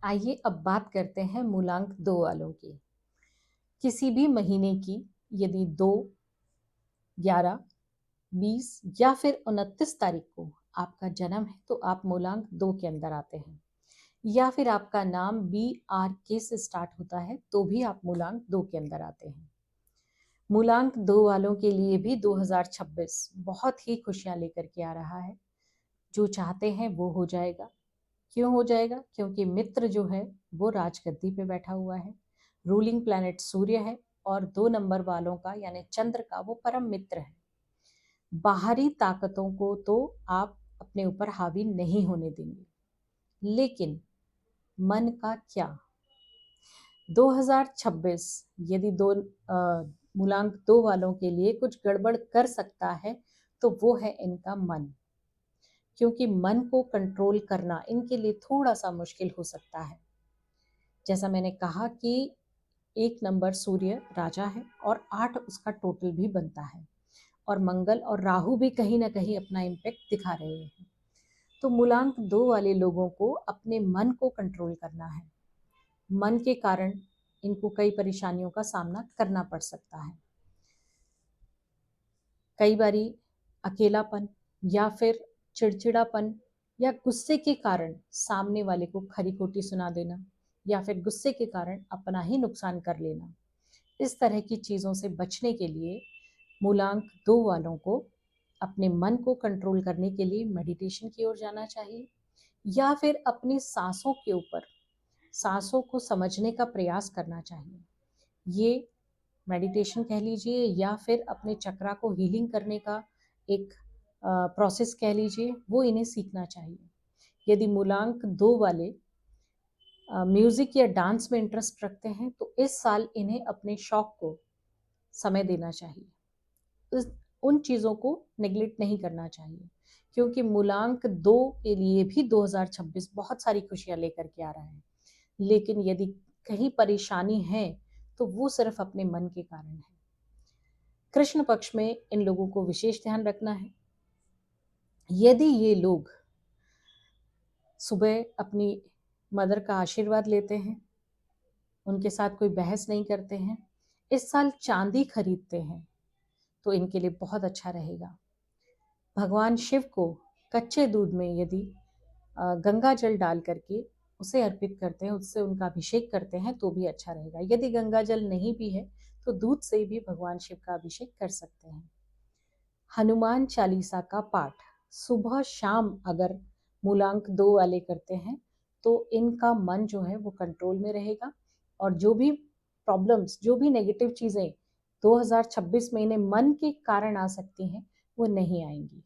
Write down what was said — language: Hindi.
आइए अब बात करते हैं मूलांक 2 वालों की। किसी भी महीने की यदि 2, 11, 20 या फिर 29 तारीख को आपका जन्म है तो आप मूलांक 2 के अंदर आते हैं, या फिर आपका नाम BRK से स्टार्ट होता है तो भी आप मूलांक 2 के अंदर आते हैं। मूलांक 2 वालों के लिए भी 2026 बहुत ही खुशियां लेकर के आ रहा है। जो चाहते हैं वो हो जाएगा। क्यों हो जाएगा? क्योंकि मित्र जो है वो राजगद्दी पे बैठा हुआ है। रूलिंग प्लैनेट सूर्य है और 2 नंबर वालों का यानी चंद्र का वो परम मित्र है। बाहरी ताकतों को तो आप अपने ऊपर हावी नहीं होने देंगे, लेकिन मन का क्या? 2026 यदि मूलांक 2 वालों के लिए कुछ गड़बड़ कर सकता है तो वो है इनका मन, क्योंकि मन को कंट्रोल करना इनके लिए थोड़ा सा मुश्किल हो सकता है। जैसा मैंने कहा कि 1 नंबर सूर्य राजा है और 8 उसका टोटल भी बनता है, और मंगल और राहु भी कहीं ना कहीं अपना इम्पैक्ट दिखा रहे हैं। तो मूलांक 2 वाले लोगों को अपने मन को कंट्रोल करना है। मन के कारण इनको कई परेशानियों का सामना करना पड़ सकता है। कई बारी अकेलापन या फिर चिड़चिड़ापन या गुस्से के कारण सामने वाले को खरी खोटी सुना देना, या फिर गुस्से के कारण अपना ही नुकसान कर लेना, इस तरह की चीज़ों से बचने के लिए मूलांक 2 वालों को अपने मन को कंट्रोल करने के लिए मेडिटेशन की ओर जाना चाहिए, या फिर अपनी सांसों के ऊपर सांसों को समझने का प्रयास करना चाहिए। ये मेडिटेशन कह लीजिए या फिर अपने चक्रा को हीलिंग करने का एक प्रोसेस कह लीजिए, वो इन्हें सीखना चाहिए। यदि मूलांक 2 वाले म्यूजिक या डांस में इंटरेस्ट रखते हैं तो इस साल इन्हें अपने शौक को समय देना चाहिए। उन चीज़ों को नेग्लेक्ट नहीं करना चाहिए, क्योंकि मूलांक 2 के लिए भी 2026 बहुत सारी खुशियां लेकर के आ रहा है। लेकिन यदि कहीं परेशानी है तो वो सिर्फ अपने मन के कारण है। कृष्ण पक्ष में इन लोगों को विशेष ध्यान रखना है। यदि ये लोग सुबह अपनी मदर का आशीर्वाद लेते हैं, उनके साथ कोई बहस नहीं करते हैं, इस साल चांदी खरीदते हैं तो इनके लिए बहुत अच्छा रहेगा। भगवान शिव को कच्चे दूध में यदि गंगा जल डाल करके उसे अर्पित करते हैं, उससे उनका अभिषेक करते हैं तो भी अच्छा रहेगा। यदि गंगा जल नहीं भी है तो दूध से भी भगवान शिव का अभिषेक कर सकते हैं। हनुमान चालीसा का पाठ सुबह शाम अगर मूलांक 2 वाले करते हैं तो इनका मन जो है वो कंट्रोल में रहेगा, और जो भी प्रॉब्लम्स, जो भी नेगेटिव चीज़ें 2026 में इन्हें मन के कारण आ सकती हैं वो नहीं आएंगी।